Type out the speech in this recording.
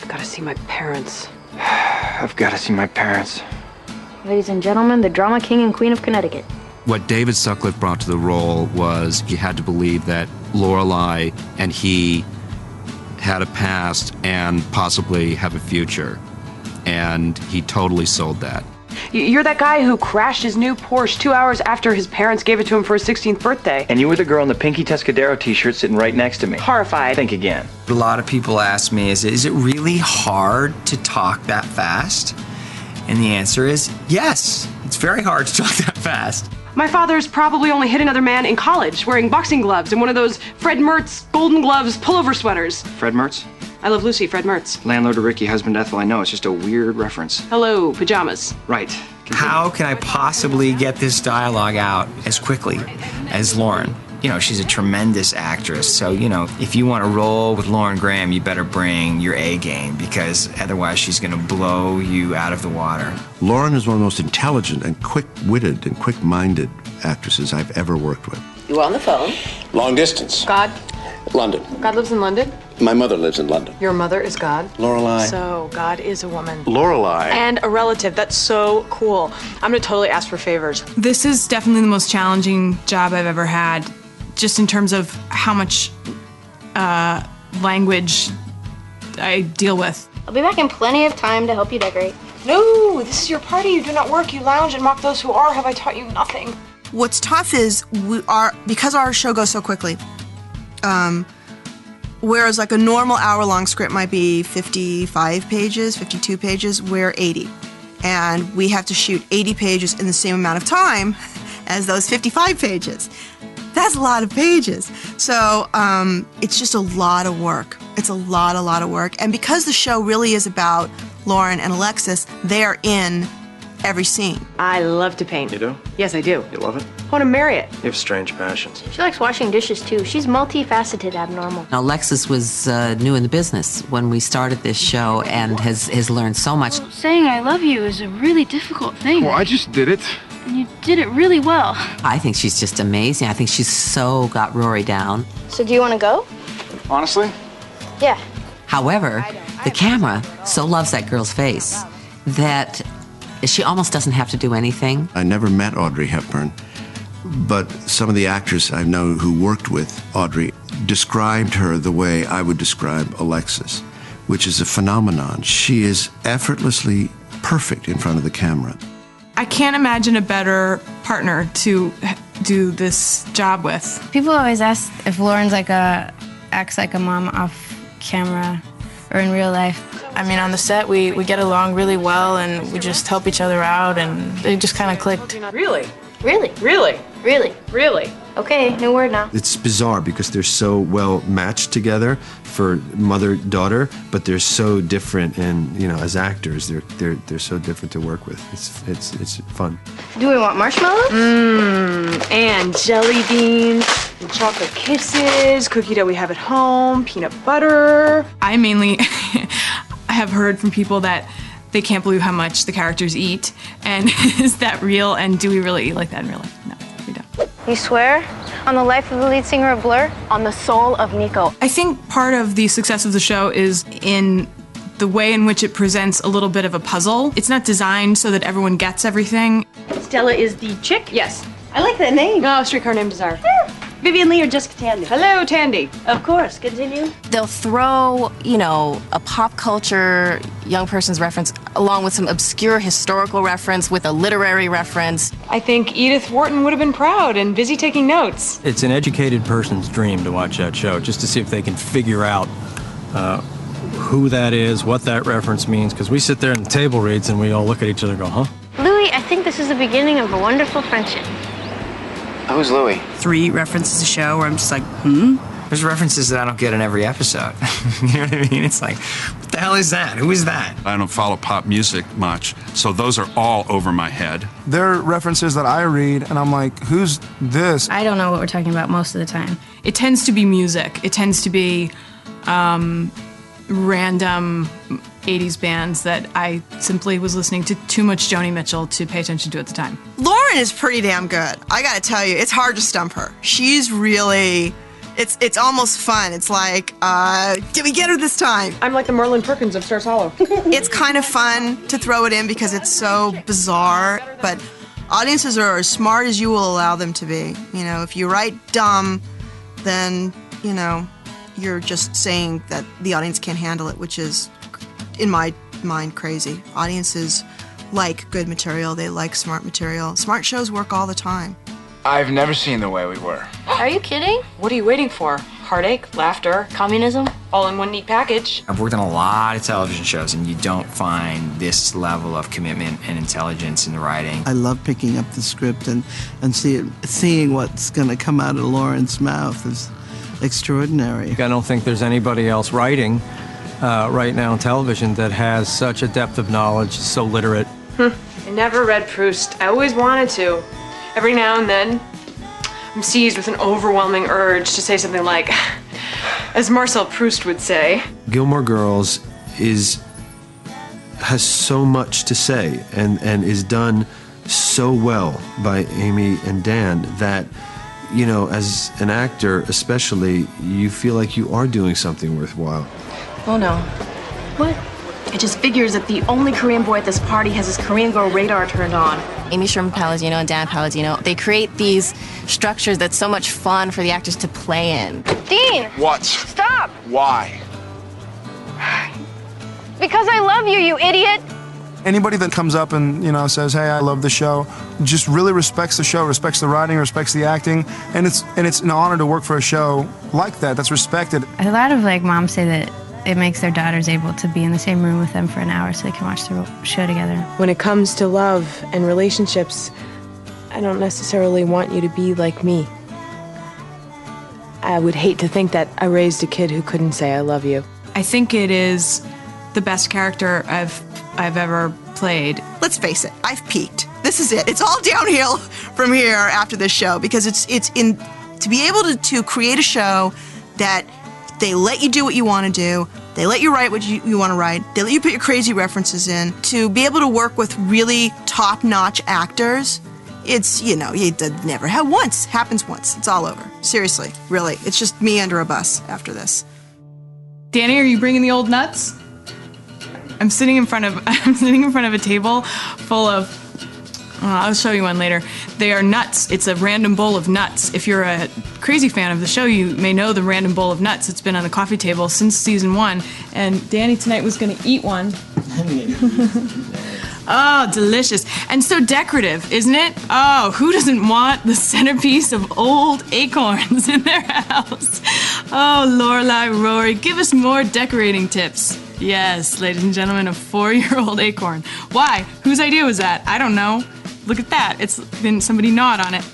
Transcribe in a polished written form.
I've got to see my parents. I've got to see my parents. Ladies and gentlemen, the drama king and queen of Connecticut. What David Sutcliffe brought to the role was you had to believe that Lorelai and he had a past and possibly have a future. And he totally sold that. You're that guy who crashed his new Porsche 2 hours after his parents gave it to him for his 16th birthday. And you were the girl in the Pinky Tuscadero t-shirt sitting right next to me. Horrified. Think again. A lot of people ask me, is it really hard to talk that fast? And the answer is yes. It's very hard to talk that fast. My father's probably only hit another man in college wearing boxing gloves and one of those Fred Mertz Golden Gloves pullover sweaters. Fred Mertz? I Love Lucy, Fred Mertz. Landlord of Ricky, husband Ethel, I know. It's just a weird reference. Hello, pajamas. Right. Continue. How can I possibly get this dialogue out as quickly as Lauren? You know, she's a tremendous actress. So, you know, if you want to roll with Lauren Graham, you better bring your A game because otherwise she's going to blow you out of the water. Lauren is one of the most intelligent and quick-witted and quick-minded actresses I've ever worked with. You were on the phone. Long distance. God. London. God lives in London. My mother lives in London. Your mother is God. Lorelai. So God is a woman. Lorelai. And a relative. That's so cool. I'm gonna totally ask for favors. This is definitely the most challenging job I've ever had, just in terms of how much language I deal with. I'll be back in plenty of time to help you decorate. No, this is your party. You do not work. You lounge and mock those who are. Have I taught you nothing? What's tough is because our show goes so quickly. Whereas like a normal hour-long script might be 55 pages, 52 pages, we're 80. And we have to shoot 80 pages in the same amount of time as those 55 pages. That's a lot of pages. So it's just a lot of work. It's a lot of work. And because the show really is about Lauren and Alexis, they're in every scene. I love to paint. You do? Yes, I do. You love it? I want to marry it. You have strange passions. She likes washing dishes too. She's multifaceted abnormal. Alexis was new in the business when we started this show and has learned so much. Saying I love you is a really difficult thing. Well, I just did it. And you did it really well. I think she's just amazing. I think she's so got Rory down. So do you want to go? Honestly? Yeah. However, the camera so loves that girl's face that she almost doesn't have to do anything. I never met Audrey Hepburn, but some of the actors I know who worked with Audrey described her the way I would describe Alexis, which is a phenomenon. She is effortlessly perfect in front of the camera. I can't imagine a better partner to do this job with. People always ask if Lauren's acts like a mom off camera or in real life. I mean, on the set, we get along really well, and we just help each other out, and it just kind of clicked. Really? Really? Really? Really? Really? Okay, new word now. It's bizarre because they're so well matched together for mother-daughter, but they're so different, and you know, as actors, they're so different to work with. It's fun. Do we want marshmallows? And jelly beans, and chocolate kisses, cookie dough we have at home, peanut butter. I mainly have heard from people that they can't believe how much the characters eat, and is that real, and do we really eat like that in real life? No, we don't. You swear? On the life of the lead singer of Blur? On the soul of Nico. I think part of the success of the show is in the way in which it presents a little bit of a puzzle. It's not designed so that everyone gets everything. Stella is the chick? Yes. I like that name. Oh, Streetcar Named Desire. Vivian Lee or Jessica Tandy? Hello, Tandy. Of course. Continue. They'll throw, you know, a pop culture young person's reference along with some obscure historical reference with a literary reference. I think Edith Wharton would have been proud and busy taking notes. It's an educated person's dream to watch that show, just to see if they can figure out who that is, what that reference means, because we sit there and the table reads and we all look at each other and go, huh? Louis, I think this is the beginning of a wonderful friendship. Who's Louis? 3 references a show where I'm just like, There's references that I don't get in every episode. You know what I mean? It's like, what the hell is that? Who is that? I don't follow pop music much, so those are all over my head. There are references that I read, and I'm like, who's this? I don't know what we're talking about most of the time. It tends to be music. It tends to be random 80s bands that I simply was listening to too much Joni Mitchell to pay attention to at the time. Lauren is pretty damn good. I gotta tell you, it's hard to stump her. She's really It's almost fun. It's like, did we get her this time? I'm like the Merlin Perkins of Stars Hollow. It's kind of fun to throw it in because it's so bizarre, but audiences are as smart as you will allow them to be. You know, if you write dumb, then, you know, you're just saying that the audience can't handle it, which is, in my mind, crazy. Audiences like good material. They like smart material. Smart shows work all the time. I've never seen The Way We Were. Are you kidding? What are you waiting for? Heartache, laughter, communism, all in one neat package. I've worked on a lot of television shows, and you don't find this level of commitment and intelligence in the writing. I love picking up the script and seeing what's going to come out of Lauren's mouth is extraordinary. I don't think there's anybody else writing right now on television that has such a depth of knowledge, so literate. I never read Proust. I always wanted to. Every now and then, I'm seized with an overwhelming urge to say something like, as Marcel Proust would say, Gilmore Girls has so much to say and is done so well by Amy and Dan that, you know, as an actor especially, you feel like you are doing something worthwhile. Oh no. What? It just figures that the only Korean boy at this party has his Korean girl radar turned on. Amy Sherman-Palladino and Dan Palladino, they create these structures that's so much fun for the actors to play in. Dean! What? Stop! Why? Because I love you, you idiot! Anybody that comes up and, you know, says, hey, I love the show, just really respects the show, respects the writing, respects the acting, and it's an honor to work for a show like that, that's respected. A lot of like moms say that it makes their daughters able to be in the same room with them for an hour so they can watch the show together. when it comes to love and relationships, I don't necessarily want you to be like me. I would hate to think that I raised a kid who couldn't say I love you. I think it is the best character I've ever played. Let's face it, I've peaked. This is it. It's all downhill from here after this show because it's in to be able to create a show that they let you do what you want to do. They let you write what you want to write. They let you put your crazy references in. To be able to work with really top-notch actors, it's, you know, you never have once. Happens once. It's all over. Seriously, really. It's just me under a bus after this. Danny, are you bringing the old nuts? I'm sitting in front of a table full of, I'll show you one later. They are nuts. It's a random bowl of nuts. If you're a crazy fan of the show, you may know the random bowl of nuts. It's been on the coffee table since season 1. And Danny tonight was going to eat one. Oh, delicious. And so decorative, isn't it? Oh, who doesn't want the centerpiece of old acorns in their house? Oh, Lorelai, Rory, give us more decorating tips. Yes, ladies and gentlemen, a 4-year-old acorn. Why? Whose idea was that? I don't know. Look at that. It's been somebody gnawed on it.